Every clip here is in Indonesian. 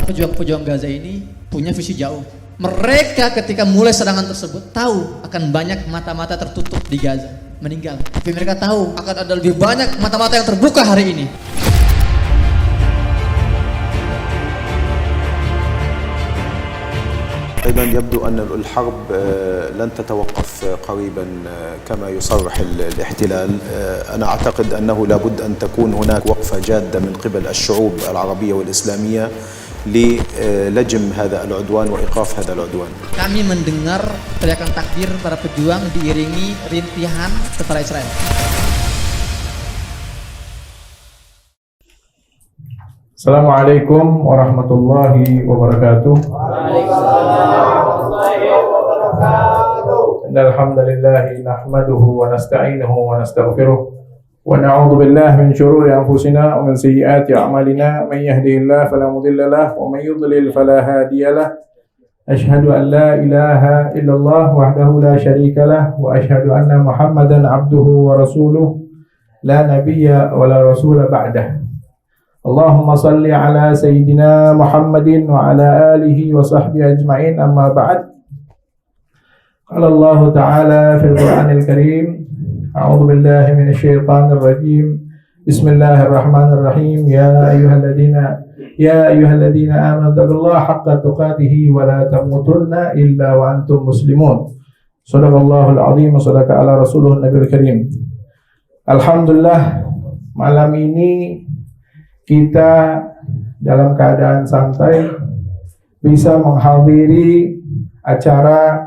Para pejuang-pejuang Gaza ini punya visi jauh. Mereka ketika mulai serangan tersebut tahu akan banyak mata-mata tertutup di Gaza meninggal. Tapi mereka tahu akan ada lebih banyak mata-mata yang terbuka hari ini. أيضا يبدو أن الحرب لن تتوقف قريبا كما يصرح الاحتلال. أنا أعتقد أنه لابد أن تكون هناك وقفة جادة من قبل الشعوب العربية والإسلامية للجم هذا العدوان وإيقاف هذا العدوان. Kami mendengar teriakan takbir para pejuang diiringi rintihan tentara Israel. Assalamualaikum warahmatullahi wabarakatuh. Alhamdulillah nahmaduhu wa nasta'inuhu wa nastaghfiruh wa na'udzu billahi min shururi anfusina wa min sayyiati a'malina man yahdihillahu fala mudilla lahu wa man yudlil fala hadiya lahu. Asyhadu an la ilaha illallah wahdahu la syarika lahu wa asyhadu anna Muhammadan abduhu wa rasuluh la nabiyya wa la rasula ba'dahu. Allahumma salli ala Sayyidina Muhammadin wa ala alihi wa sahbihi ajma'in, amma ba'd. Qala Allah Ta'ala fil Qur'anil Karim, a'udzu billahi minasy syaithanir rajim. Bismillahirrahmanirrahim. Ya ayyuhalladzina amanu taqullaha haqqa tuqatih wa la tamutunna illa wa antum muslimun. Shadaqallahul azim wa shadaqa ala rasulihun nabiyil karim. Alhamdulillah, malam ini kita dalam keadaan santai bisa menghadiri acara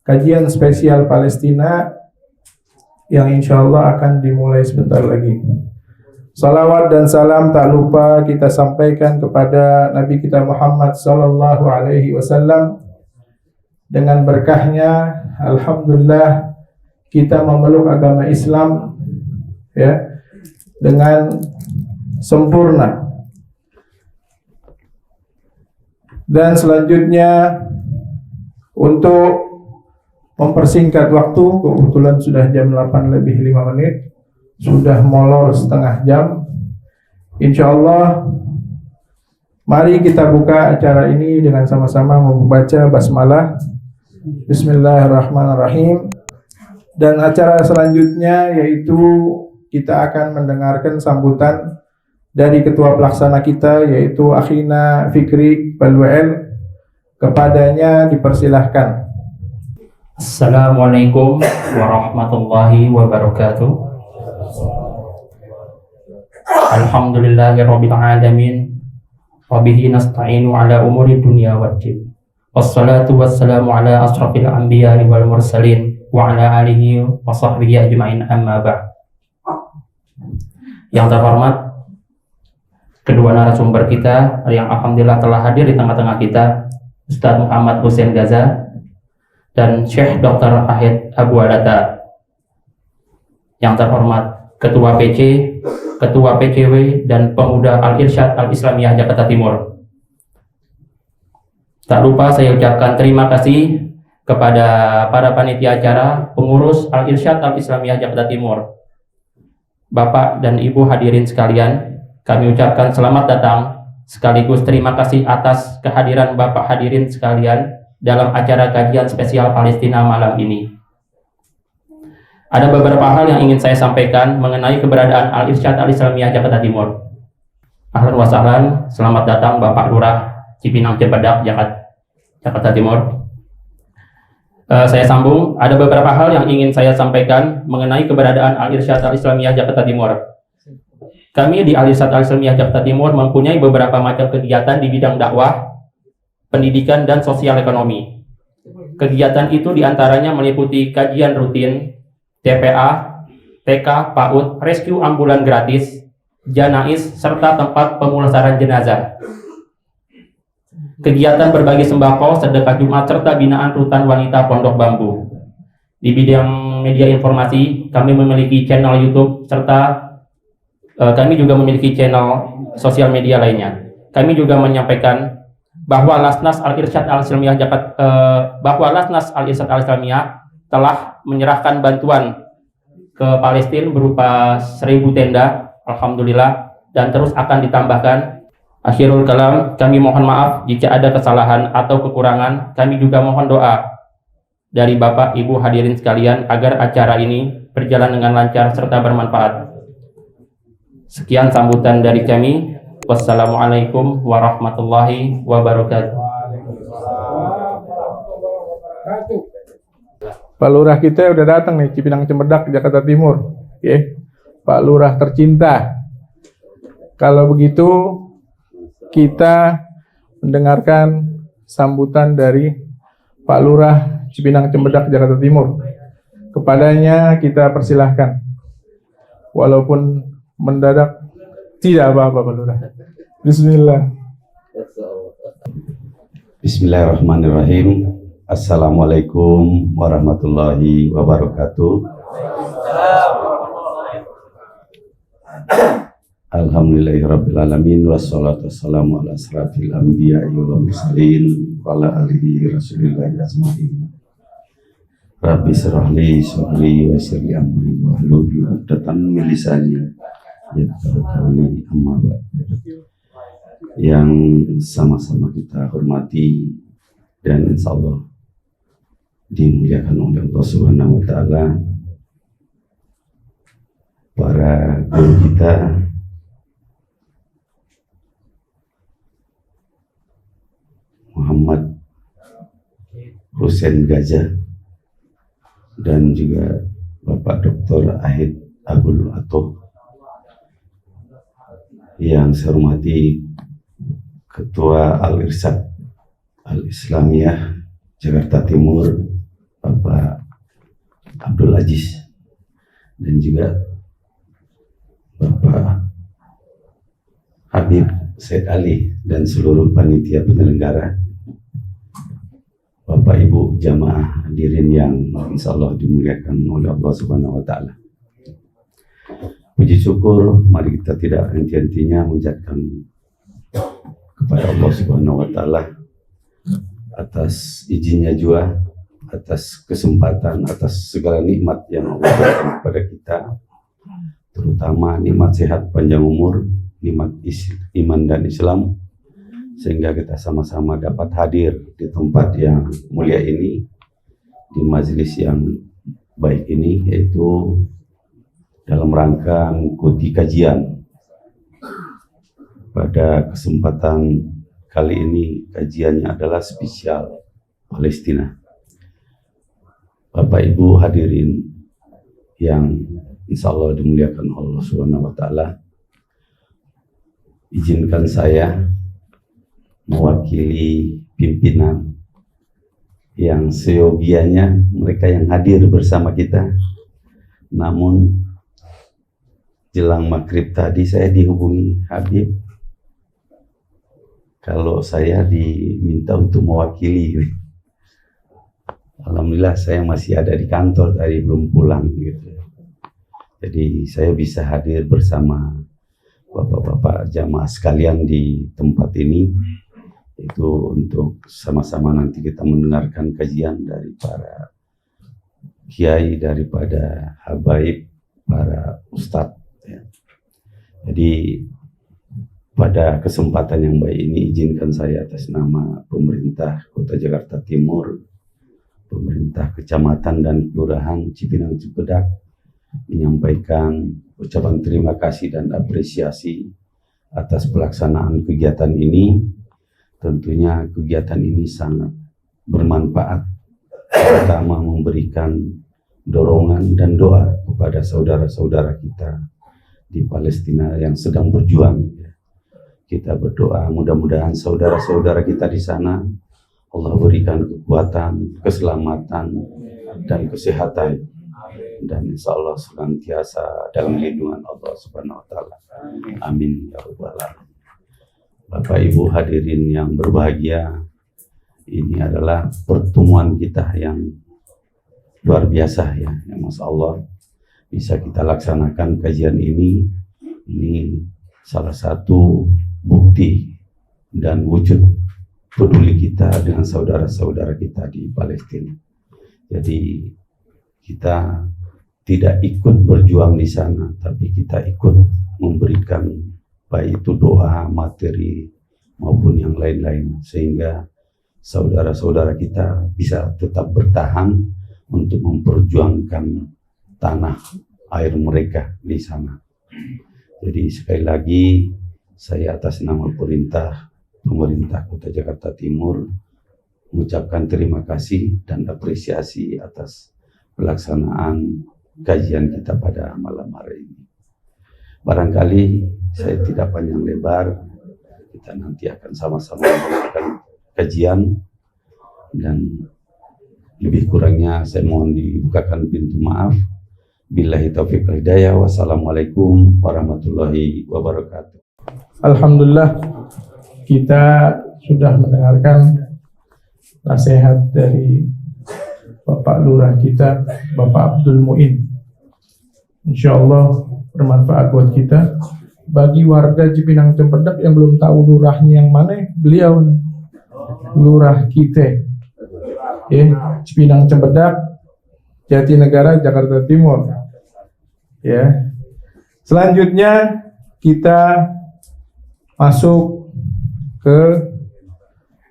kajian spesial Palestina yang insya Allah akan dimulai sebentar lagi. Salawat dan salam tak lupa kita sampaikan kepada Nabi kita Muhammad sallallahu alaihi wasallam. Dengan berkahnya, alhamdulillah kita memeluk agama Islam ya dengan sempurna. Dan selanjutnya untuk mempersingkat waktu, kebetulan sudah jam 8 lebih 5 menit, sudah molor setengah jam. Insyaallah mari kita buka acara ini dengan sama-sama membaca basmalah. Bismillahirrahmanirrahim. Dan acara selanjutnya yaitu kita akan mendengarkan sambutan dari ketua pelaksana kita yaitu Akhina Fikri Balwel. Kepadanya dipersilahkan. Assalamualaikum warahmatullahi wabarakatuh. Alhamdulillahirabbil alamin. Wa bihi nasta'inu ala umuri dunya waddin. Wassalatu wassalamu ala asrafil anbiya'i wal mursalin wa ala alihi wa sahbihi ajma'in, amma ba'd. Yang terhormat kedua narasumber kita yang alhamdulillah telah hadir di tengah-tengah kita, Ustaz Muhammad Hussein Gaza dan Syekh Dr. Ahid Abu Alata. Yang terhormat Ketua PC, Ketua PCW dan Pemuda Al-Irsyad Al-Islamiyah Jakarta Timur. Tak lupa saya ucapkan terima kasih kepada para panitia acara, pengurus Al-Irsyad Al-Islamiyah Jakarta Timur. Bapak dan Ibu hadirin sekalian, kami ucapkan selamat datang sekaligus terima kasih atas kehadiran Bapak hadirin sekalian dalam acara kajian spesial Palestina malam ini. Ada beberapa hal yang ingin saya sampaikan mengenai keberadaan Al-Irsyad Al-Islamiyah Jakarta Timur. Ahlan wa sahlan, selamat datang Bapak Lurah Cipinang Cibadak, Jakarta Timur. Saya sambung, ada beberapa hal yang ingin saya sampaikan mengenai keberadaan Al-Irsyad Al-Islamiyah Jakarta Timur. Kami di Al-Irsyad Al-Islamiyah Jakarta Timur mempunyai beberapa macam kegiatan di bidang dakwah, pendidikan, dan sosial ekonomi. Kegiatan itu diantaranya meliputi kajian rutin, TPA, TK, PAUD, rescue ambulan gratis, janais, serta tempat pemulasaran jenazah. Kegiatan berbagi sembako, sedekah Jumat, serta binaan rutan wanita Pondok Bambu. Di bidang media informasi, kami memiliki channel YouTube, serta kami juga memiliki channel sosial media lainnya. Kami juga menyampaikan bahwa Lasnas Al-Irsyad Al-Islamiyah telah menyerahkan bantuan ke Palestina berupa 1000 tenda, alhamdulillah, dan terus akan ditambahkan. Akhirul kalam, kami mohon maaf jika ada kesalahan atau kekurangan. Kami juga mohon doa dari Bapak Ibu hadirin sekalian agar acara ini berjalan dengan lancar serta bermanfaat. Sekian sambutan dari kami. Wassalamualaikum warahmatullahi wabarakatuh. Pak Lurah kita udah datang nih, Cipinang Cempedak, Jakarta Timur. Oke. Pak Lurah tercinta. Kalau begitu kita mendengarkan sambutan dari Pak Lurah Cipinang Cempedak, Jakarta Timur. Kepadanya kita persilahkan. Walaupun mendadak, tidak apa-apa Pak Lurah. Bismillah. Bismillahirrahmanirrahim. Assalamualaikum warahmatullahi wabarakatuh. Alhamdulillahirrabbilalamin. Wassalatu wassalamu ala asrafil anbiya'i wal mursalin wa ala alihi rasulillahi ajma'in. Rabbi shrah li sadri wa yassir li amri wahlul 'uqdatam min lisani yafqahu qawli. Amma ba'd. Yang sama-sama kita hormati dan insyaallah dimuliakan oleh Allah Subhanahu wa taala, para guru kita, Muhammad Husain Gajah dan juga Bapak Dr. Ahid Abdul Atoh, yang saya hormati Ketua Al-Irsyad Al-Islamiyah Jakarta Timur Bapak Abdul Aziz, dan juga Bapak Habib Said Ali dan seluruh panitia penyelenggara, Bapak Ibu jamaah hadirin yang insyaallah dimuliakan oleh Allah Subhanahu wa taala. Puji syukur mari kita tidak henti-hentinya mengucapkan kepada Allah Subhanahu wa taala atas izinnya juga, atas kesempatan, atas segala nikmat yang Allah berikan kepada kita, terutama nikmat sehat panjang umur, nikmat iman dan Islam, sehingga kita sama-sama dapat hadir di tempat yang mulia ini, di majelis yang baik ini, yaitu dalam rangka mengikuti kajian. Pada kesempatan kali ini kajiannya adalah spesial Palestina. Bapak Ibu hadirin yang insyaallah dimuliakan Allah Subhanahu wa taala, izinkan saya mewakili pimpinan yang seyogianya mereka yang hadir bersama kita, namun jelang maghrib tadi saya dihubungi Habib, kalau saya diminta untuk mewakili. Alhamdulillah saya masih ada di kantor tadi, belum pulang gitu. Jadi saya bisa hadir bersama bapak-bapak jamaah sekalian di tempat ini, itu untuk sama-sama nanti kita mendengarkan kajian dari para kiai, daripada habaib, para ustadz ya. Jadi pada kesempatan yang baik ini izinkan saya atas nama pemerintah Kota Jakarta Timur, pemerintah kecamatan dan kelurahan Cipinang Cempedak, menyampaikan ucapan terima kasih dan apresiasi atas pelaksanaan kegiatan ini. Tentunya kegiatan ini sangat bermanfaat, terutama memberikan dorongan dan doa kepada saudara-saudara kita di Palestina yang sedang berjuang. Kita berdoa mudah-mudahan saudara-saudara kita di sana Allah berikan kekuatan, keselamatan, dan kesehatan, dan insya Allah senantiasa dalam lindungan Allah Subhanahu wa taala. Amin ya rabbal alamin. Bapak Ibu hadirin yang berbahagia, ini adalah pertemuan kita yang luar biasa ya, masya Allah bisa kita laksanakan kajian ini. Ini salah satu bukti dan wujud peduli kita dengan saudara-saudara kita di Palestina. Jadi kita tidak ikut berjuang di sana, tapi kita ikut memberikan baik itu doa, materi, maupun yang lain-lain, sehingga saudara-saudara kita bisa tetap bertahan untuk memperjuangkan tanah air mereka di sana. Jadi sekali lagi saya atas nama pemerintah Kota Jakarta Timur mengucapkan terima kasih dan apresiasi atas pelaksanaan kajian kita pada malam hari ini. Barangkali saya tidak panjang lebar, kita nanti akan sama-sama melakukan kajian, dan lebih kurangnya saya mohon dibukakan pintu maaf. Billahi taufiq wal hidayah. Wassalamualaikum warahmatullahi wabarakatuh. Alhamdulillah, kita sudah mendengarkan nasihat dari Bapak Lurah kita, Bapak Abdul Muin. Insyaallah bermanfaat buat kita. Bagi warga Cipinang Cempedak yang belum tahu lurahnya yang mana, beliau lurah kita. Cipinang Cempedak, Jatinegara, Jakarta Timur. Ya. Selanjutnya kita masuk ke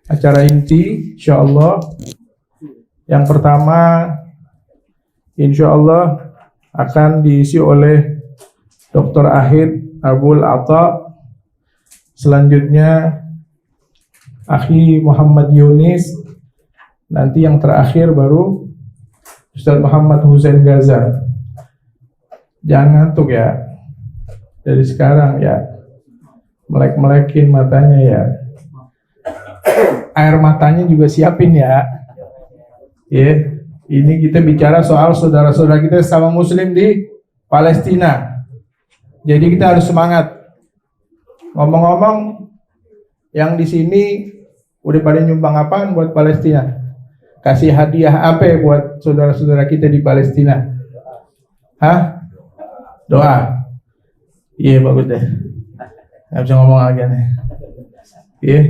acara inti, insyaallah. Yang pertama, insyaallah akan diisi oleh Dr. Ahid Abul Atta. Selanjutnya Akhi Muhammad Yunis. Nanti yang terakhir baru Ustaz Muhammad Hussein Gaza. Jangan ngantuk ya. Dari sekarang ya. Melek-melekin matanya ya. Air matanya juga siapin ya. Ya, ini kita bicara soal saudara-saudara kita sama muslim di Palestina. Jadi kita harus semangat. Ngomong-ngomong, yang di sini udah pada nyumbang apaan buat Palestina? Kasih hadiah apa buat saudara-saudara kita di Palestina? Hah? Doa. Iya, bagus deh. Nggak bisa ngomong lagi nih. Iya.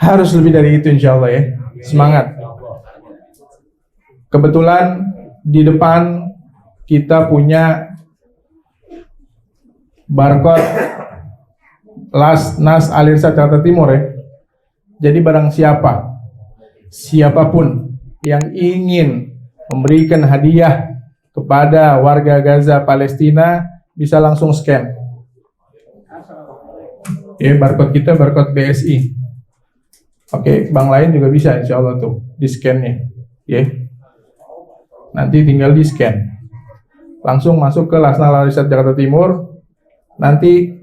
Harus lebih dari itu insyaallah ya. Semangat. Kebetulan di depan kita punya barcode Lasnas Al-Irsyad Jakarta Timur ya. Jadi barang siapapun yang ingin memberikan hadiah kepada warga Gaza Palestina bisa langsung scan. Ya, barcode kita barcode BSI. Oke, bank lain juga bisa insyaallah tuh di scan-nya. Ya. Nanti tinggal di scan. Langsung masuk ke Lasnas Al-Irsyad Jakarta Timur. Nanti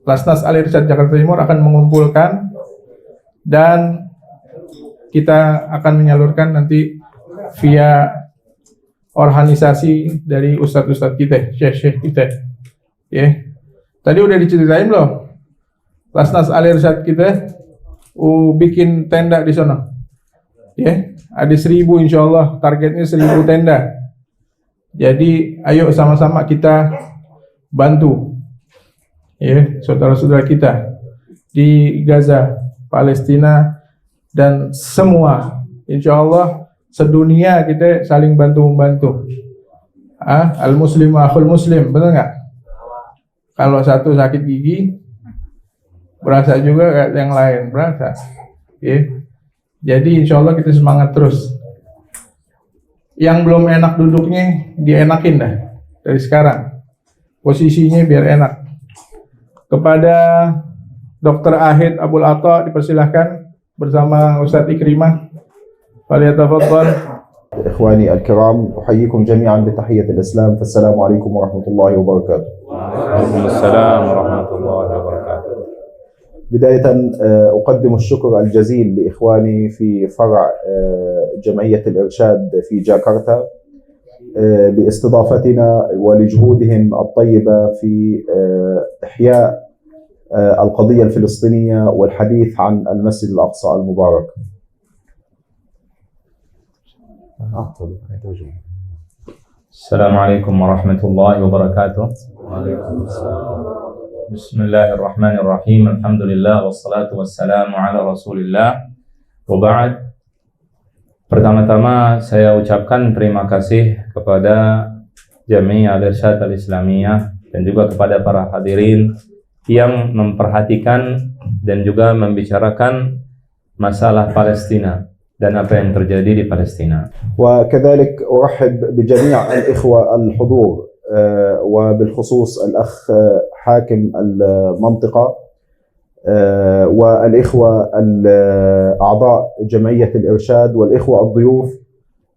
Lasnas Al-Irsyad Jakarta Timur akan mengumpulkan dan kita akan menyalurkan nanti via organisasi dari ustadz-ustadz kita, syekh-syekh kita. Ya. Tadi udah diceritain loh. Lasnas Al-Irsyad kita bikin tenda di sana. Ya, ada 1000 insyaallah, targetnya 1000 tenda. Jadi ayo sama-sama kita bantu ya saudara-saudara kita di Gaza, Palestina dan semua. Insyaallah sedunia kita saling bantu-membantu. Al-muslim akhul muslim, benar nggak? Kalau satu sakit gigi berasa juga yang lain, berasa. Ya. Jadi insya Allah kita semangat terus. Yang belum enak duduknya dienakin dah dari sekarang. Posisinya biar enak. Kepada Dr. Ahid Abul Atta dipersilahkan bersama Ustadz Ikrimah. Falyatafaddal. إخواني الكرام أحييكم جميعا بتحية الإسلام فالسلام عليكم ورحمة الله وبركاته. وعليكم السلام ورحمة الله وبركاته. بداية أقدم الشكر الجزيل لإخواني في فرع جمعية الإرشاد في جاكرتا لاستضافتنا ولجهودهم الطيبة في إحياء القضية الفلسطينية والحديث عن المسجد الأقصى المبارك. السلام عليكم ورحمة الله وبركاته. بسم الله الرحمن الرحيم. الحمد لله والصلاة والسلام على رسول الله. وبعد. Pertama-tama saya ucapkan terima kasih kepada Jami'ah Al-Irsyad Al-Islamiyah dan juga kepada para hadirin yang memperhatikan dan juga membicarakan masalah Palestina dan apa yang terjadi di Palestina. وكذلك أرحب بجميع الإخوة الحضور وبالخصوص الأخ حاكم المنطقة والإخوة أعضاء جمعية الإرشاد والإخوة الضيوف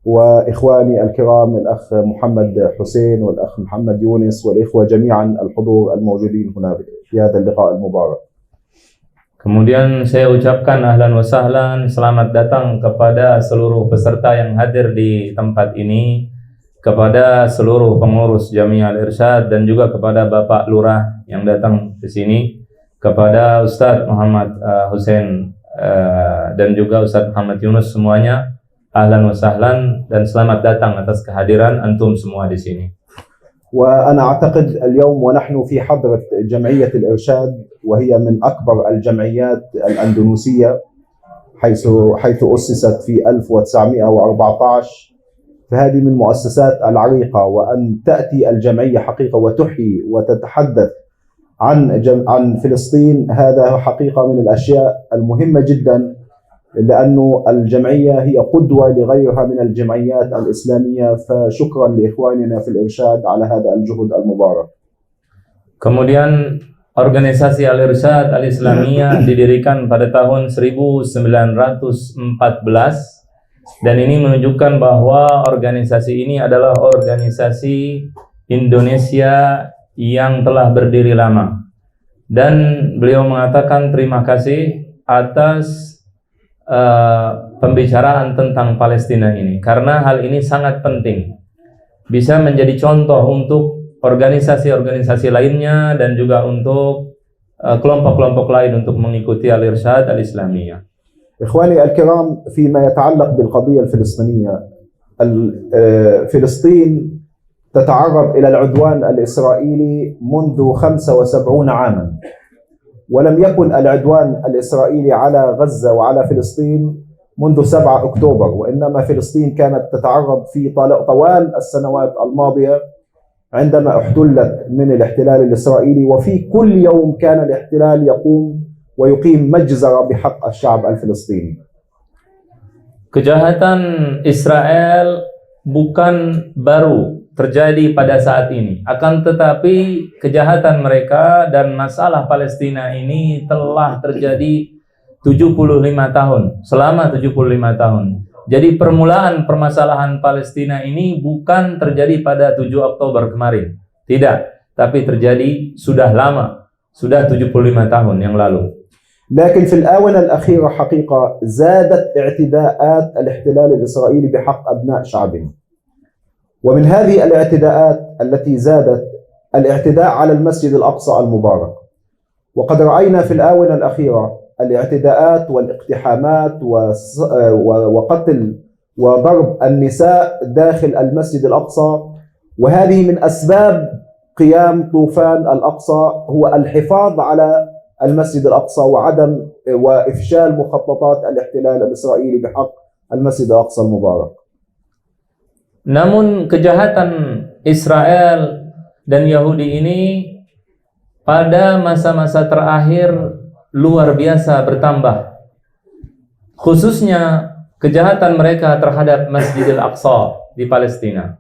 وإخواني الكرام الأخ محمد حسين والأخ محمد يونس والإخوة جميعا الحضور الموجودين هنا في هذا اللقاء المبارك. Kemudian saya ucapkan ahlan wa sahlan, selamat datang kepada seluruh peserta yang hadir di tempat ini, kepada seluruh pengurus Jamiah Al-Irsyad dan juga kepada Bapak Lurah yang datang ke sini, kepada Ustadz Muhammad Hussein dan juga Ustadz Muhammad Yunus, semuanya ahlan wa sahlan dan selamat datang atas kehadiran antum semua di sini. وأنا أعتقد اليوم ونحن في حضرة جمعية الإرشاد وهي من أكبر الجمعيات الأندونيسية حيث أسست في 1914، فهذه من المؤسسات العريقة، وأن تأتي الجمعية حقيقة وتحيي وتتحدث عن فلسطين هذا حقيقة من الأشياء المهمة جدا، لأنه الجمعية هي قدوة لغيرها من الجمعيات الإسلامية، فشكرا لإخواننا في الإرشاد على هذا الجهد المبارك. Kemudian organisasi Al-Irsyad Al-Islamiyah didirikan pada tahun 1914 dan ini menunjukkan bahwa organisasi ini adalah organisasi Indonesia yang telah berdiri lama, dan beliau mengatakan terima kasih atas pembicaraan tentang Palestina ini, karena hal ini sangat penting, bisa menjadi contoh untuk organisasi-organisasi lainnya dan juga untuk kelompok-kelompok lain untuk mengikuti Al-Irsyad Al-Islamiyah. إخواني الكرام، فيما يتعلق بالقضية الفلسطينية، فلسطين تتعرض إلى العدوان الإسرائيلي منذ 75 عاما، ولم يكن العدوان الإسرائيلي على غزة وعلى فلسطين منذ 7 أكتوبر، وإنما فلسطين كانت تتعرض في طوال السنوات الماضية عندما احتلت من الاحتلال الإسرائيلي، وفي كل يوم كان الاحتلال يقوم ويقيم مجزرة بحق الشعب الفلسطيني. Kejahatan Israel bukan baru terjadi pada saat ini, akan tetapi kejahatan mereka dan masalah Palestina ini telah terjadi 75 tahun, selama 75 tahun. Jadi permulaan permasalahan Palestina ini bukan terjadi pada 7 Oktober kemarin, tidak, tapi terjadi sudah lama, sudah 75 tahun yang lalu. لكن في الآونة الأخيرة حقيقة زادت اعتداءات الاحتلال الإسرائيلي بحق أبناء شعبنا، ومن هذه الاعتداءات التي زادت الاعتداء على المسجد الأقصى المبارك، وقد رأينا في الآونة الأخيرة الاعتداءات والاقتحامات وقتل وضرب النساء داخل المسجد الأقصى، وهذه من أسباب قيام طوفان الأقصى هو الحفاظ على المسجد الأقصى وعدم وإفشال مخططات الاحتلال الإسرائيلي بحق المسجد الأقصى المبارك. Namun kejahatan Israel dan Yahudi ini pada masa-masa terakhir luar biasa bertambah, khususnya kejahatan mereka terhadap Masjidil Aqsa di Palestina.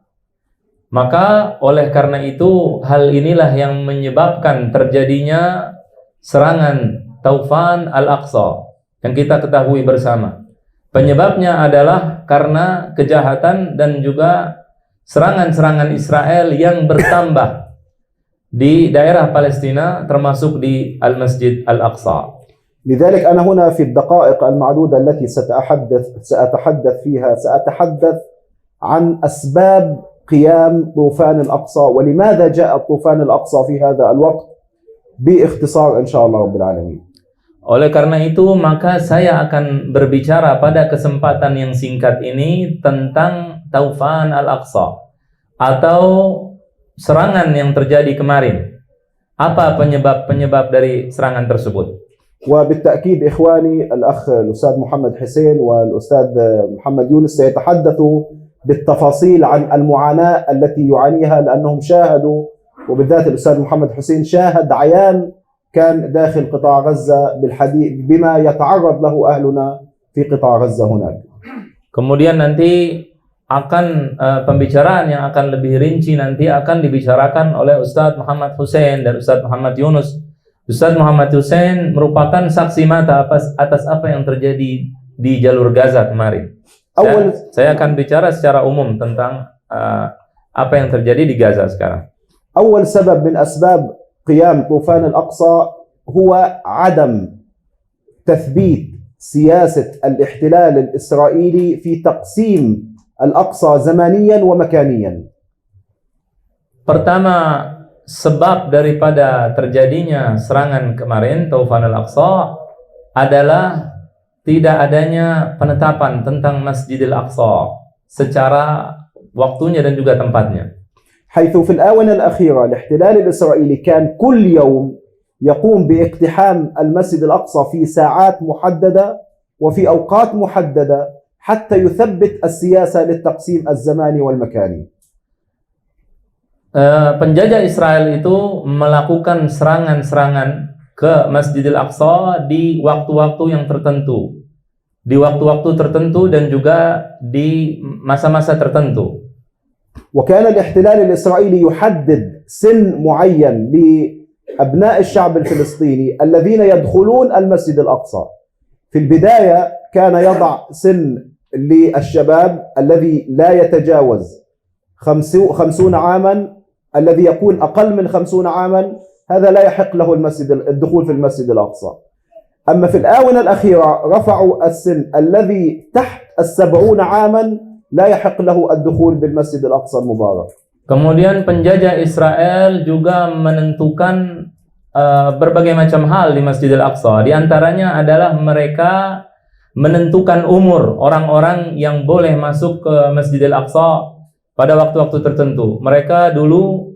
Maka oleh karena itu hal inilah yang menyebabkan terjadinya serangan Taufan Al-Aqsa yang kita ketahui bersama. Penyebabnya adalah karena kejahatan dan juga serangan-serangan Israel yang bertambah di daerah Palestina, termasuk di Al-Masjid Al-Aqsa. لذلك أنا هنا في الدقائق المعدودة التي سأتحدث فيها سأتحدث عن أسباب قيام طوفان الأقصى ولماذا جاء طوفان الأقصى في هذا الوقت باختصار إن شاء الله رب العالمين. Oleh karena itu maka saya akan berbicara pada kesempatan yang singkat ini tentang Taufan Al-Aqsa atau serangan yang terjadi kemarin. Apa penyebab dari serangan tersebut? وبالتأكيد إخواني الأخ الأستاذ محمد حسين والأستاذ محمد يونس سيتحدثوا بالتفاصيل عن المعاناة التي يعانيها، لأنهم شاهدوا، وبالذات الأستاذ محمد حسين شاهد عيان كان داخل قطاع غزة بالحديث بما يتعرض له أهلنا في قطاع غزة هناك. Kemudian nanti akan pembicaraan yang akan lebih rinci nanti akan dibicarakan oleh Ustadz Muhammad Hussein dan Ustadz Muhammad Yunus. Ustadz Muhammad Hussein merupakan saksi mata atas apa yang terjadi di jalur Gaza kemarin. Saya akan bicara secara umum tentang apa yang terjadi di Gaza sekarang. أول سبب من أسباب قيام طوفان الأقصى هو عدم تثبيت سياسة الاحتلال الإسرائيلي في تقسيم الأقصى زمانيا ومكانيا. Pertama, sebab daripada terjadinya serangan kemarin Taufan Al-Aqsa adalah tidak adanya penetapan tentang Masjidil Aqsa secara waktunya dan juga tempatnya. حيث في الآونة الأخيرة الاحتلال الإسرائيلي كان كل يوم يقوم باقتحام المسجد الأقصى في ساعات محددة وفي أوقات محددة حتى يثبت السياسة للتقسيم الزماني والمكاني. Penjajah Israel itu melakukan serangan-serangan ke Masjidil Aqsa di waktu-waktu yang tertentu, di waktu-waktu tertentu dan juga di masa-masa tertentu. وكان الاحتلال الإسرائيلي يحدد سن معين لأبناء الشعب الفلسطيني الذين يدخلون المسجد الأقصى. في البداية كان يضع سن للشباب الذي لا يتجاوز 50 عاما، الذي يكون أقل من 50 عاما هذا لا يحق له الدخول في المسجد الأقصى. أما في الآونة الأخيرة رفعوا السن الذي تحت 70 عاما لا يحق له الدخول بالمسجد الأقصى المبارك. Kemudian penjajah Israel juga menentukan berbagai macam hal di Masjidil Aqsa. Di antaranya adalah mereka menentukan umur orang-orang yang boleh masuk ke Masjidil Aqsa pada waktu-waktu tertentu. Mereka dulu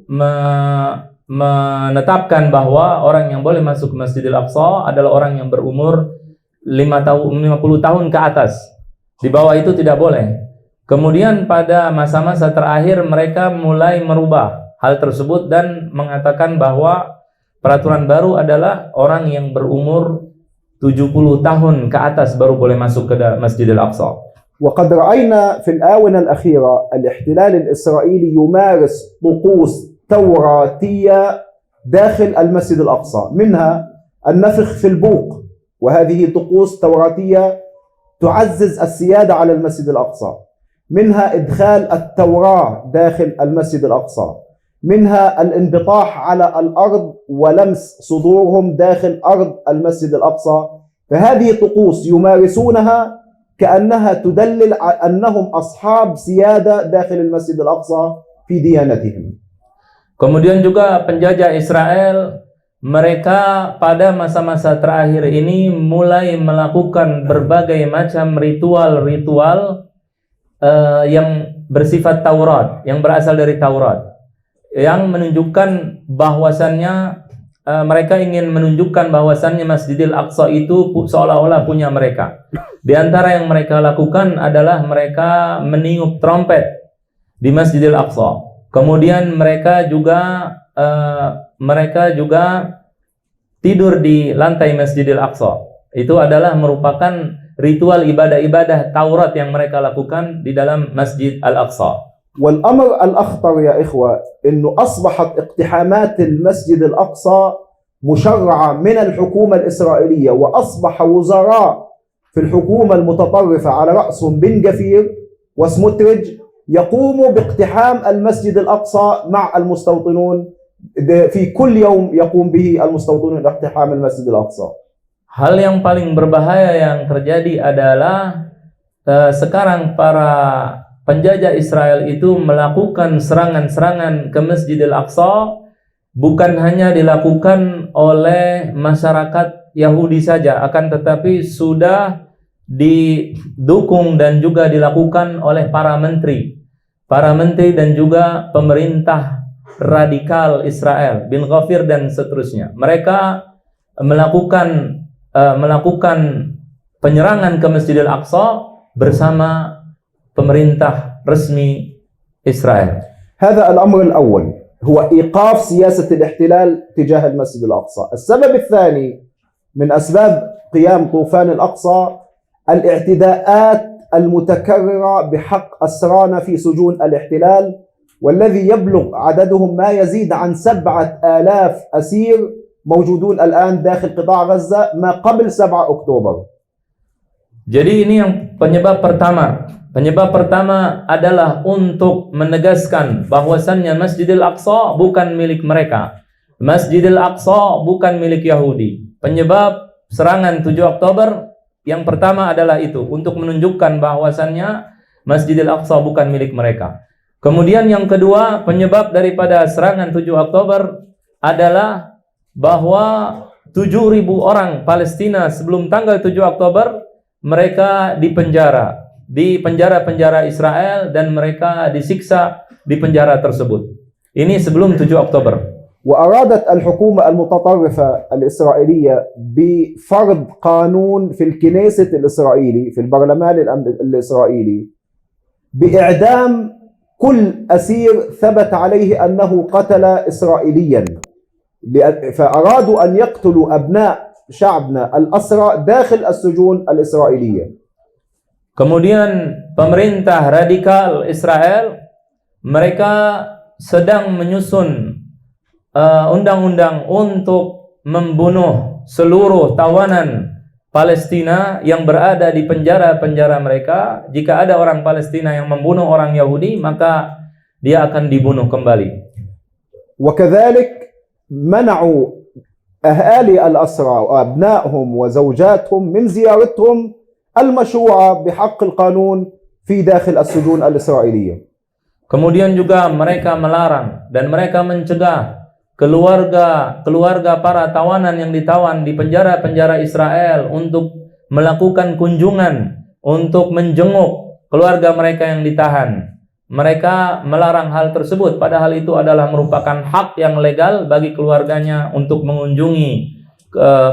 menetapkan bahwa orang yang boleh masuk ke Masjidil Aqsa adalah orang yang berumur 50 tahun ke atas. Di bawah itu tidak boleh. Kemudian pada masa-masa terakhir mereka mulai merubah hal tersebut dan mengatakan bahwa peraturan baru adalah orang yang berumur 70 tahun ke atas baru boleh masuk ke Masjidil Aqsa. وقد رأينا في الآونة الأخيرة الاحتلال الإسرائيلي يمارس طقوس توراتية داخل المسجد الأقصى، منها النفخ في البوق، وهذه طقوس توراتية تعزز السيادة على المسجد الأقصى. منها إدخال التوراة داخل المسجد الأقصى، منها الانبطاح على الأرض ولمس صدورهم داخل أرض المسجد الأقصى. فهذه طقوس يمارسونها كأنها تدلل أنهم أصحاب سيادة داخل المسجد الأقصى في ديانتهم. Kemudian juga penjajah Israel, mereka pada masa-masa terakhir ini mulai melakukan berbagai macam ritual-ritual yang bersifat Taurat, yang berasal dari Taurat, yang menunjukkan bahwasannya mereka ingin menunjukkan bahwasannya Masjidil Aqsa itu seolah-olah punya mereka. Di antara yang mereka lakukan adalah mereka meniup trompet di Masjidil Aqsa. Kemudian mereka juga tidur di lantai Masjidil Aqsa. Itu adalah merupakan ritual ibadah-ibadah Taurat yang mereka lakukan di dalam Masjid Al-Aqsa. والأمر الأخطر يا إخوة إنه أصبحت اقتحامات المسجد الأقصى مشرعة من الحكومة الإسرائيلية، وأصبح وزراء في الحكومة المتطرفة على رأسهم بن غفير وسموتريج يقوموا باقتحام المسجد الأقصى مع المستوطنون. في كل يوم يقوم به المستوطنون باقتحام المسجد الأقصى. Hal yang paling berbahaya yang terjadi adalah sekarang para penjajah Israel itu melakukan serangan-serangan ke Masjidil Aqsa bukan hanya dilakukan oleh masyarakat Yahudi saja, akan tetapi sudah didukung dan juga dilakukan oleh para menteri dan juga pemerintah radikal Israel, bin Ghafir dan seterusnya. Mereka melakukan penyerangan ke Masjidil Aqsa bersama pemerintah resmi Israel. هذا الأمر الأول. هو إيقاف سياسة الاحتلال تجاه المسجد الأقصى. السبب الثاني من أسباب قيام طوفان الأقصى الاعتداءات المتكررة بحق أسرانا في سجون الاحتلال، والذي يبلغ عددهم ما يزيد عن 7,000 أسير موجودون الآن داخل قطاع غزة ما قبل 7 أكتوبر. Jadi ini yang penyebab pertama. Penyebab pertama adalah untuk menegaskan bahwasannya Masjidil Aqsa bukan milik mereka. Masjidil Aqsa bukan milik Yahudi. Penyebab serangan 7 Oktober yang pertama adalah itu, untuk menunjukkan bahwasannya Masjidil Aqsa bukan milik mereka. Kemudian yang kedua, penyebab daripada serangan 7 Oktober adalah bahwa 7.000 orang Palestina sebelum tanggal 7 Oktober mereka dipenjara di penjara-penjara Israel dan mereka disiksa di penjara tersebut. Ini sebelum 7 Oktober. وأرادت الحكومة المتطرفة الإسرائيلية بفرض قانون في الكنيست الإسرائيلي في البرلمان الإسرائيلي بإعدام كل أسير ثبت عليه أنه قتل إسرائيليا، فأرادوا أن يقتلوا أبناء شعبنا الأسرى داخل السجون الإسرائيلية. Kemudian pemerintah radikal Israel mereka sedang menyusun undang-undang untuk membunuh seluruh tawanan Palestina yang berada di penjara-penjara mereka. Jika ada orang Palestina yang membunuh orang Yahudi, maka dia akan dibunuh kembali. وكذلك منعوا أهالي الأسرى وأبنائهم وزوجاتهم من زيارتهم المشروعة بحق القانون في داخل السجون الإسرائيلية. Kemudian juga mereka melarang dan mereka mencegah keluarga para tawanan yang ditawan di penjara-penjara Israel untuk melakukan kunjungan, untuk menjenguk keluarga mereka yang ditahan. Mereka melarang hal tersebut, padahal itu adalah merupakan hak yang legal bagi keluarganya untuk mengunjungi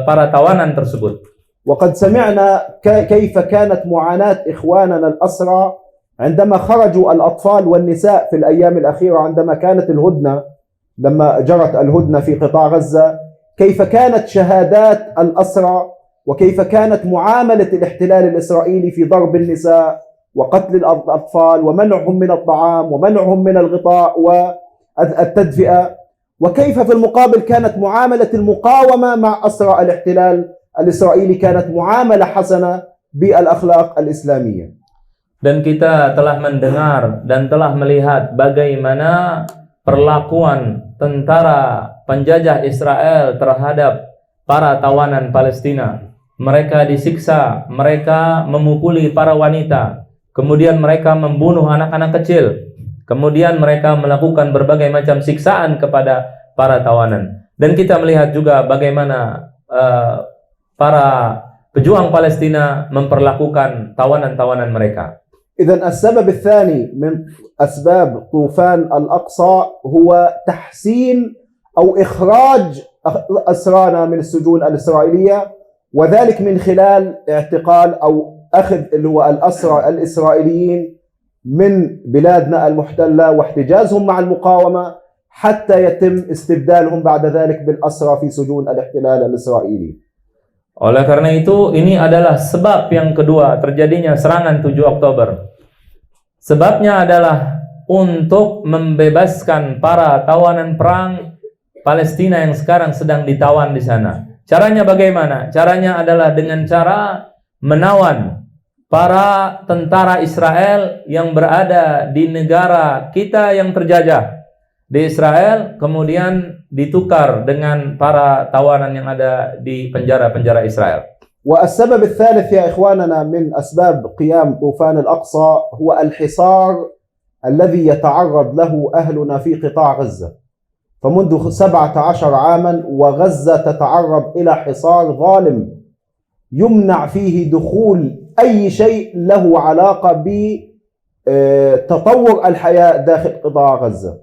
para tawanan tersebut. وقد سمعنا كيف كانت معاناة إخواننا الأسرى عندما خرجوا الأطفال والنساء في الأيام الأخيرة عندما كانت الهدنة، لما جرت الهدنة في قطاع غزة، كيف كانت شهادات الأسرى وكيف كانت معاملة الاحتلال الإسرائيلي في ضرب النساء وقتل الأطفال ومنعهم من الطعام ومنعهم من الغطاء والتدفئة، وكيف في المقابل كانت معاملة المقاومة مع أسرى الاحتلال الإسرائيلي كانت معاملة حسنة بالأخلاق الإسلامية. Dan kita telah mendengar dan telah melihat bagaimana perlakuan tentara penjajah Israel terhadap para tawanan Palestina. Mereka disiksa, mereka memukuli para wanita, kemudian mereka membunuh anak-anak kecil, kemudian mereka melakukan berbagai macam siksaan kepada para tawanan. Dan kita melihat juga bagaimana para pejuang Palestina memperlakukan tawanan-tawanan mereka. إذن السبب الثاني من أسباب طوفان الأقصى هو تحسين أو إخراج أسرانا من السجون الإسرائيلية، وذلك من خلال اعتقال أو أخذ اللي هو الأسرى الإسرائيليين من بلادنا المحتلة واحتجازهم مع المقاومة حتى يتم استبدالهم بعد ذلك بالأسرى في سجون الاحتلال الإسرائيلي. Oleh karena itu, ini adalah sebab yang kedua terjadinya serangan 7 Oktober. Sebabnya adalah untuk membebaskan para tawanan perang Palestina yang sekarang sedang ditawan di sana. Caranya bagaimana? Caranya adalah dengan cara menawan para tentara Israel yang berada di negara kita yang terjajah di Israel, kemudian ditukar dengan para tawanan yang ada di penjara-penjara Israel. والسبب الثالث يا إخواننا من أسباب قيام طوفان الأقصى هو الحصار الذي يتعرض له أهلنا في قطاع غزة. فمنذ 17 عاما وغزة تتعرض إلى حصار ظالم يمنع فيه دخول أي شيء له علاقة بتطور الحياة داخل قطاع غزة.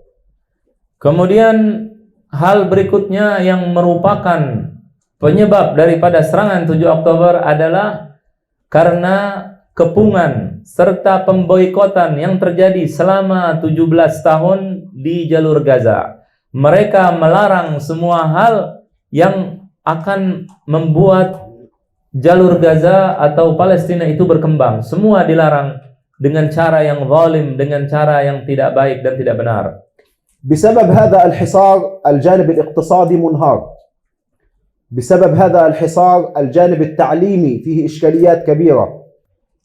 Kemudian hal berikutnya yang merupakan penyebab daripada serangan 7 Oktober adalah karena kepungan serta pemboikotan yang terjadi selama 17 tahun di jalur Gaza. mereka melarang semua hal yang akan membuat jalur Gaza atau Palestina itu berkembang. Semua dilarang dengan cara yang zalim, dengan cara yang tidak baik dan tidak benar. بسبب هذا الحصار الجانب الاقتصادي منهار. بسبب هذا الحصار الجانب التعليمي فيه إشكاليات كبيرة.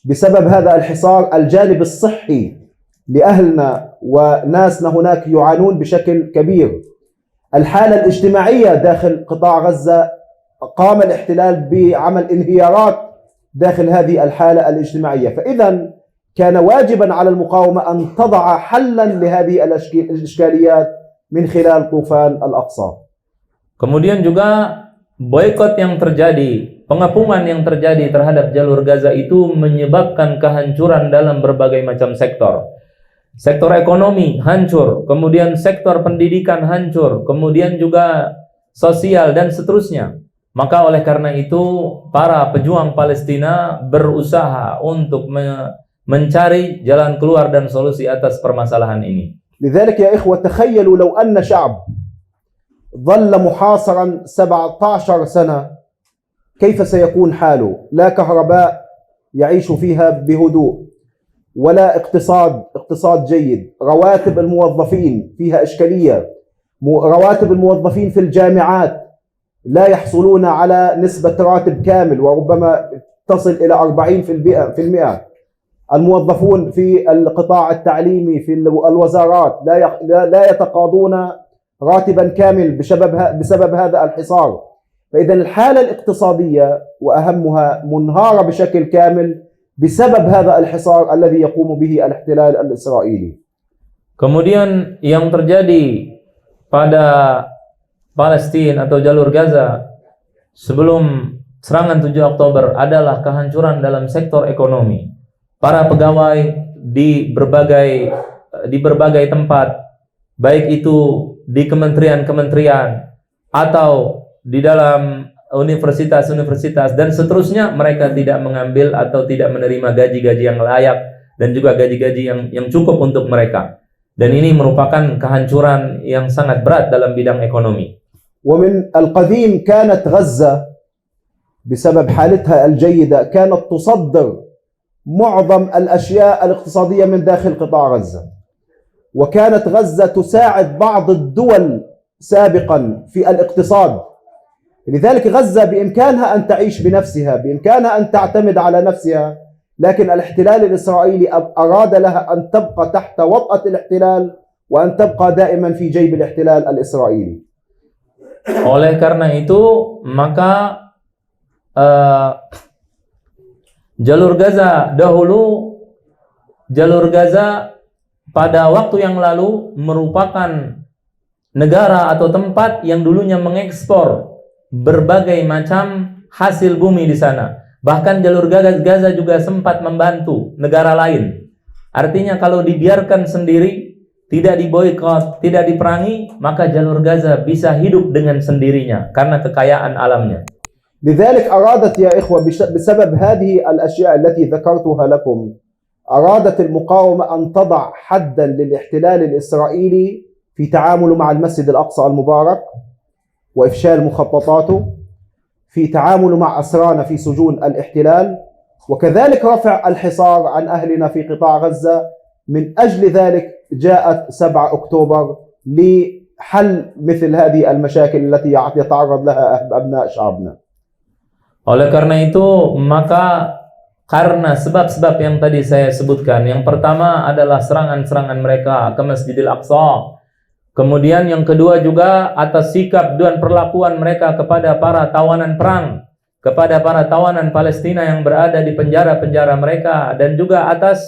بسبب هذا الحصار الجانب الصحي لأهلنا وناسنا هناك يعانون بشكل كبير. الحالة الاجتماعية داخل قطاع غزة قام الاحتلال بعمل انهيارات داخل هذه الحالة الاجتماعية. فإذا كان واجبا على المقاومة أن تضع حلا لهذه الإشكاليات من خلال طوفان الأقصى. Kemudian juga boikot yang terjadi, pengepungan yang terjadi terhadap jalur Gaza itu menyebabkan kehancuran dalam berbagai macam sektor. Sektor ekonomi hancur, kemudian sektor pendidikan hancur, kemudian juga sosial dan seterusnya. Maka oleh karena itu para pejuang Palestina berusaha untuk mencari jalan keluar dan solusi atas permasalahan ini. لذلك يا إخوة تخيلوا لو أن شعب ظل محاصرا 17 سنة كيف سيكون حاله؟ لا كهرباء يعيش فيها بهدوء ولا اقتصاد جيد، رواتب الموظفين فيها إشكالية، رواتب الموظفين في الجامعات لا يحصلون على نسبة راتب كامل وربما تصل إلى 40%. الموظفون في القطاع التعليمي في الوزارات لا يتقاضون راتبا كامل بسبب هذا الحصار. فإذا الحالة الاقتصادية وأهمها منهارة بشكل كامل بسبب هذا الحصار الذي يقوم به الاحتلال الإسرائيلي. Kemudian yang terjadi pada Palestina atau jalur Gaza sebelum serangan 7 Oktober adalah kehancuran dalam sektor ekonomi. Para pegawai di berbagai tempat, baik itu di kementerian-kementerian atau di dalam universitas-universitas dan seterusnya, mereka tidak mengambil atau tidak menerima gaji-gaji yang layak dan juga gaji-gaji yang cukup untuk mereka. Dan ini merupakan kehancuran yang sangat berat dalam bidang ekonomi. ومن القديم كانت غزة بسبب حالتها الجيدة كانت تصدر معظم الأشياء الاقتصادية من داخل قطاع غزة، وكانت غزة تساعد بعض الدول سابقا في الاقتصاد. لذلك غزة بإمكانها أن تعيش بنفسها، بإمكانها أن تعتمد على نفسها، لكن الاحتلال الإسرائيلي أراد لها أن تبقى تحت وطأة الاحتلال وأن تبقى دائما في جيب الاحتلال الإسرائيلي. Oleh karena itu maka jalur Gaza pada waktu yang lalu merupakan negara atau tempat yang dulunya mengekspor berbagai macam hasil bumi di sana. Bahkan jalur Gaza juga sempat membantu negara lain. Artinya kalau dibiarkan sendiri, tidak diboikot, tidak diperangi, maka jalur Gaza bisa hidup dengan sendirinya karena kekayaan alamnya. لذلك أرادت يا إخوة بسبب هذه الأشياء التي ذكرتها لكم، أرادت المقاومة أن تضع حدا للاحتلال الإسرائيلي في تعامله مع المسجد الأقصى المبارك وإفشال مخططاته، في تعامله مع أسرانا في سجون الاحتلال، وكذلك رفع الحصار عن أهلنا في قطاع غزة. من أجل ذلك جاءت 7 أكتوبر لحل مثل هذه المشاكل التي يتعرض لها أبناء شعبنا. Oleh karena itu, maka karena sebab-sebab yang tadi saya sebutkan, yang pertama adalah serangan-serangan mereka ke Masjidil Aqsa. Kemudian yang kedua juga atas sikap dan perlakuan mereka kepada para tawanan perang, kepada para tawanan Palestina yang berada di penjara-penjara mereka, dan juga atas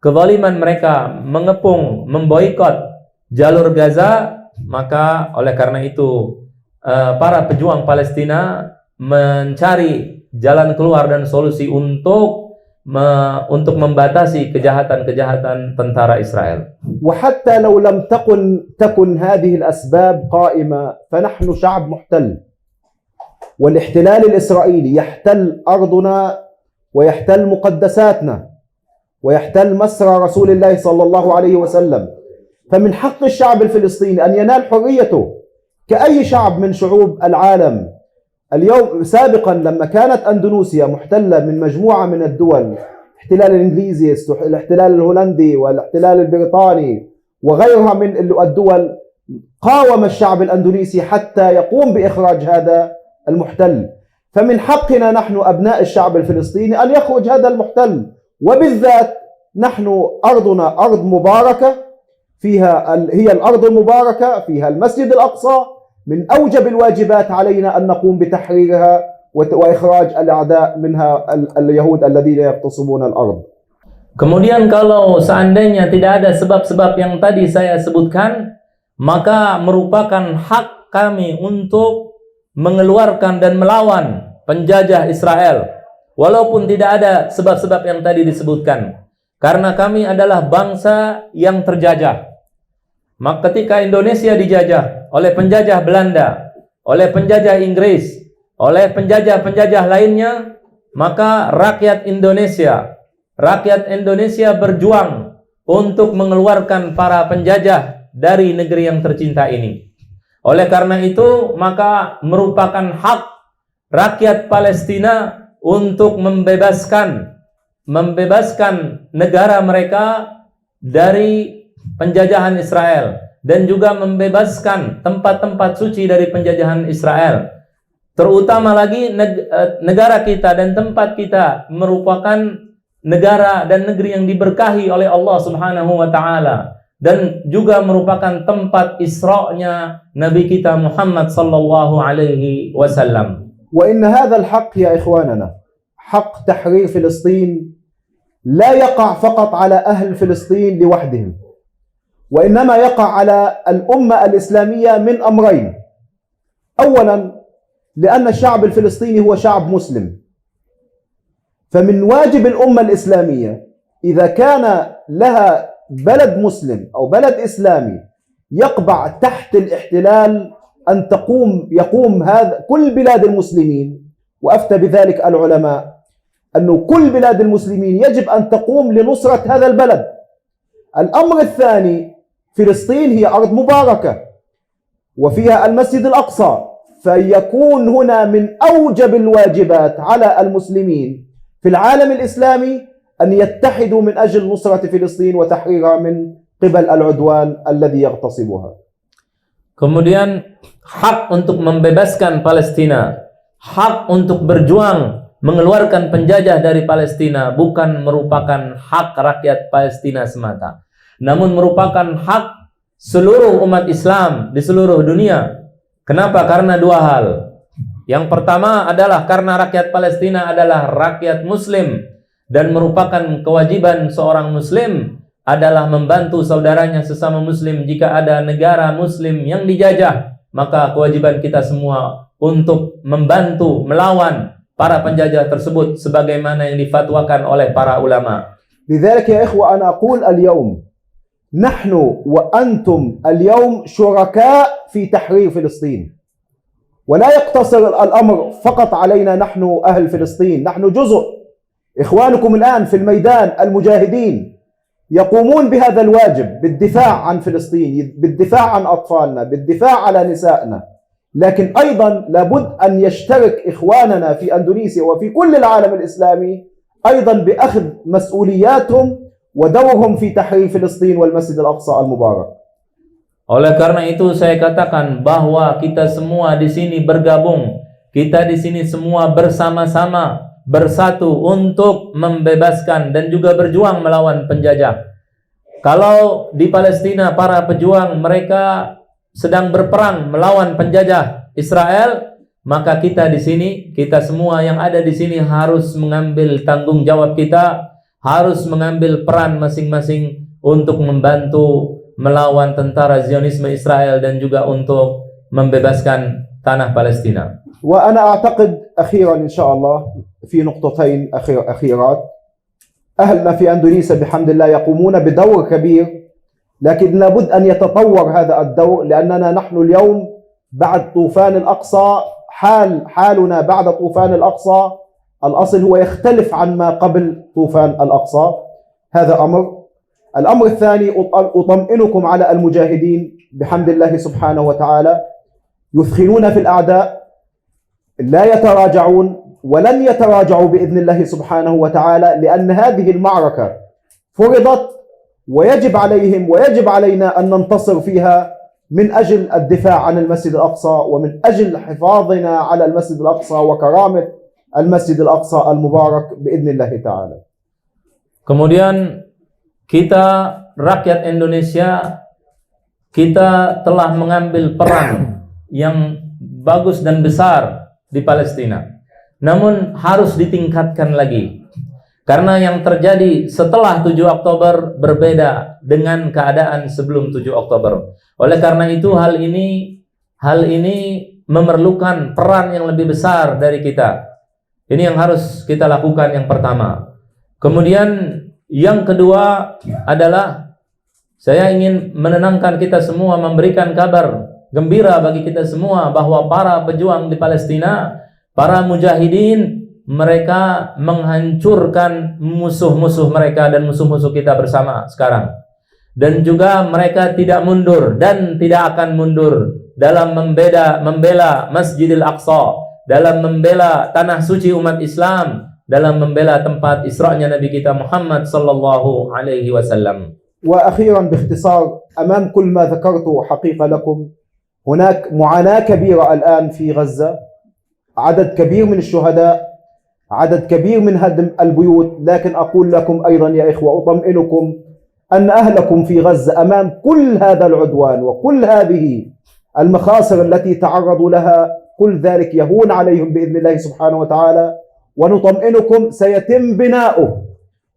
kezaliman mereka mengepung, memboikot jalur Gaza. Maka oleh karena itu para pejuang Palestina mencari jalan keluar dan solusi untuk membatasi kejahatan-kejahatan tentara Israel. وحتى لو لم تكن هذه الأسباب قائمة فنحن شعب محتل، والاحتلال الإسرائيلي يحتل أرضنا ويحتل مقدساتنا ويحتل مسرى رسول الله صلى الله عليه وسلم. فمن حق الشعب الفلسطيني أن ينال حريته كأي شعب من شعوب العالم. اليوم سابقا لما كانت أندونيسيا محتلة من مجموعة من الدول، الاحتلال الإنجليزي، الاحتلال الهولندي والاحتلال البريطاني وغيرها من الدول، قاوم الشعب الأندونيسي حتى يقوم بإخراج هذا المحتل. فمن حقنا نحن أبناء الشعب الفلسطيني أن يخرج هذا المحتل، وبالذات نحن أرضنا أرض مباركة، فيها هي الأرض المباركة، فيها المسجد الأقصى، من أوجب الواجبات علينا أن نقوم بتحريرها وإخراج الأعداء منها اليهود الذين يغتصبون الأرض. Kemudian kalau seandainya tidak ada sebab-sebab yang tadi saya sebutkan, maka merupakan hak kami untuk mengeluarkan dan melawan penjajah Israel, walaupun tidak ada sebab-sebab yang tadi disebutkan. Karena kami adalah bangsa yang terjajah. Maka ketika Indonesia dijajah oleh penjajah Belanda, oleh penjajah Inggris, oleh penjajah-penjajah lainnya, maka rakyat Indonesia berjuang untuk mengeluarkan para penjajah dari negeri yang tercinta ini. Oleh karena itu, maka merupakan hak rakyat Palestina untuk membebaskan negara mereka dari penjajahan Israel, dan juga membebaskan tempat-tempat suci dari penjajahan Israel. Terutama lagi negara kita dan tempat kita merupakan negara dan negeri yang diberkahi oleh Allah Subhanahu wa taala, dan juga merupakan tempat Isra-nya Nabi kita Muhammad sallallahu alaihi wasallam. وإن هذا الحق يا إخواننا، حق تحرير فلسطين، لا يقع فقط على أهل فلسطين لوحدهم، وإنما يقع على الأمة الإسلامية من أمرين. أولا، لأن الشعب الفلسطيني هو شعب مسلم، فمن واجب الأمة الإسلامية إذا كان لها بلد مسلم أو بلد إسلامي يقبع تحت الاحتلال أن يقوم هذا كل بلاد المسلمين، وأفتى بذلك العلماء أنه كل بلاد المسلمين يجب أن تقوم لنصرة هذا البلد. الأمر الثاني، فلسطين هي أرض مباركة وفيها المسجد الأقصى، فيكون هنا من أوجب الواجبات على المسلمين في العالم الإسلامي أن يتحدوا من أجل نصرة فلسطين وتحريرها من قبل العدوان الذي يغتصبها. Kemudian hak untuk membebaskan Palestina, hak untuk berjuang mengeluarkan penjajah dari Palestina bukan merupakan hak rakyat Palestina semata, namun merupakan hak seluruh umat Islam di seluruh dunia. Kenapa? Karena dua hal. Yang pertama adalah karena rakyat Palestina adalah rakyat Muslim, dan merupakan kewajiban seorang Muslim adalah membantu saudaranya sesama Muslim. Jika ada negara Muslim yang dijajah, maka kewajiban kita semua untuk membantu melawan para penjajah tersebut sebagaimana yang difatwakan oleh para ulama. لذلك يا إخوة أنا أقول اليوم نحن وأنتم اليوم شركاء في تحرير فلسطين، ولا يقتصر الأمر فقط علينا نحن أهل فلسطين، نحن جزء. إخوانكم الآن في الميدان المجاهدين يقومون بهذا الواجب بالدفاع عن فلسطين، بالدفاع عن أطفالنا، بالدفاع على نسائنا، لكن أيضا لابد أن يشترك إخواننا في أندونيسيا وفي كل العالم الإسلامي أيضا بأخذ مسؤولياتهم ودورهم في تحرير فلسطين والمسجد الأقصى المبارك. Oleh karena itu saya katakan bahwa kita semua di sini bergabung, kita di sini semua bersama-sama bersatu untuk membebaskan dan juga berjuang melawan penjajah. Kalau di Palestina para pejuang mereka sedang berperang melawan penjajah Israel, maka kita di sini, kita semua yang ada di sini harus mengambil tanggung jawab kita, harus mengambil peran masing-masing untuk membantu melawan tentara Zionisme Israel dan juga untuk membebaskan tanah Palestina. وأنا أعتقد أخيرا إن شاء الله في نقطتين أخيرات. أهلنا في أندونيسيا بحمد الله يقومون بدور كبير، لكن لابد أن يتطور هذا الدور، لأننا نحن اليوم بعد طوفان الأقصى حالنا بعد طوفان الأقصى الأصل هو يختلف عن ما قبل طوفان الأقصى. هذا أمر. الأمر الثاني أطمئنكم على المجاهدين بحمد الله سبحانه وتعالى يثخنون في الأعداء لا يتراجعون ولن يتراجعوا بإذن الله سبحانه وتعالى لأن هذه المعركة فرضت ويجب عليهم ويجب علينا أن ننتصر فيها من أجل الدفاع عن المسجد الأقصى ومن أجل حفاظنا على المسجد الأقصى وكرامة المسجid al-Aqsa al-Mubarak biidznillah ta'ala. Kemudian kita rakyat Indonesia, kita telah mengambil peran yang bagus dan besar di Palestina. Namun harus ditingkatkan lagi. Karena yang terjadi setelah 7 Oktober berbeda dengan keadaan sebelum 7 Oktober. Oleh karena itu hal ini memerlukan peran yang lebih besar dari kita. Ini yang harus kita lakukan yang pertama. Kemudian yang kedua adalah saya ingin menenangkan kita semua, memberikan kabar gembira bagi kita semua bahwa para pejuang di Palestina, para mujahidin, mereka menghancurkan musuh-musuh mereka dan musuh-musuh kita bersama sekarang. Dan juga mereka tidak mundur dan tidak akan mundur dalam membela Masjidil Aqsa, dalam membela tanah suci umat Islam, dalam membela tempat Isra'nya Nabi kita Muhammad sallallahu alaihi wasallam. وأخيرا باختصار أمام كل ما ذكرته حقيقة لكم هناك معاناة كبيرة الآن في غزة، عدد كبير من الشهداء، عدد كبير من هدم البيوت، لكن أقول لكم أيضا يا إخوة أطمئنكم أن أهلكم في غزة أمام كل هذا العدوان وكل هذه المخاسر التي تعرضوا لها كل ذلك يهون عليهم بإذن الله سبحانه وتعالى، ونطمئنكم سيتم بناؤه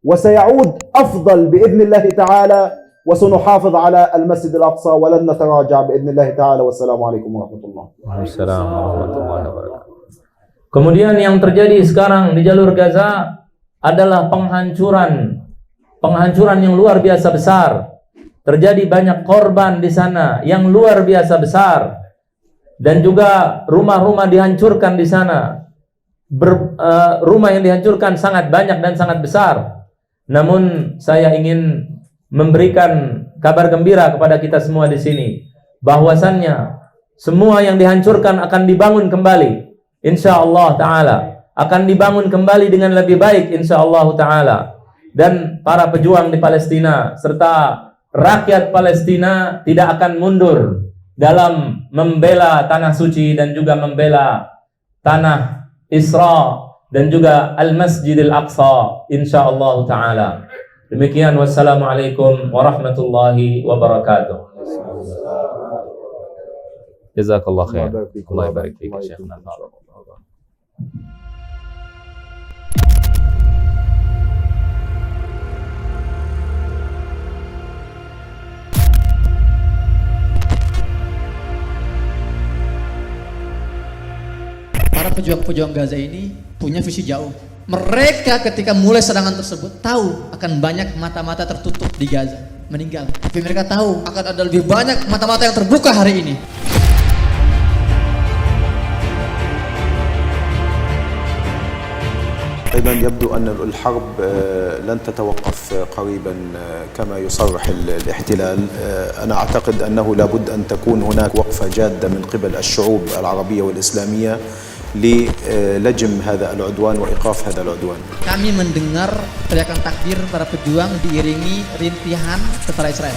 وسيعود أفضل بإذن الله تعالى وسنحافظ على المسجد الأقصى ولن نتراجع بإذن الله تعالى. والسلام عليكم ورحمة الله. Waalaikumsalam warahmatullahi wabarakatuh. Kemudian yang terjadi sekarang di jalur Gaza adalah penghancuran yang luar biasa besar. Terjadi banyak korban di sana yang luar biasa besar. Dan juga rumah-rumah dihancurkan di sana. Rumah yang dihancurkan sangat banyak dan sangat besar. Namun saya ingin memberikan kabar gembira kepada kita semua di sini, bahwasannya semua yang dihancurkan akan dibangun kembali, insyaallah taala, akan dibangun kembali dengan lebih baik insyaallah taala. Dan para pejuang di Palestina serta rakyat Palestina tidak akan mundur dalam membela tanah suci dan juga membela tanah Isra dan juga Al-Masjidil Aqsa insyaallah taala. Demikian, wassalamualaikum warahmatullahi wabarakatuh. Jazakallah khair. Allah barik fiik Syekhna. Para pejuang-pejuang Gaza ini punya visi jauh. Mereka ketika mulai serangan tersebut tahu akan banyak mata-mata tertutup di Gaza meninggal. Tapi mereka tahu akan ada lebih banyak mata-mata yang terbuka hari ini. أيضا يبدو أن الحرب لن تتوقف قريبا كما يصرح الاحتلال. أنا أعتقد أنه لابد أن تكون هناك وقفة جادة من قبل الشعوب العربية والإسلامية للجم هذا العدوان وإيقاف هذا العدوان. Kami mendengar teriakan takbir para pejuang diiringi rintihan tentara Israel.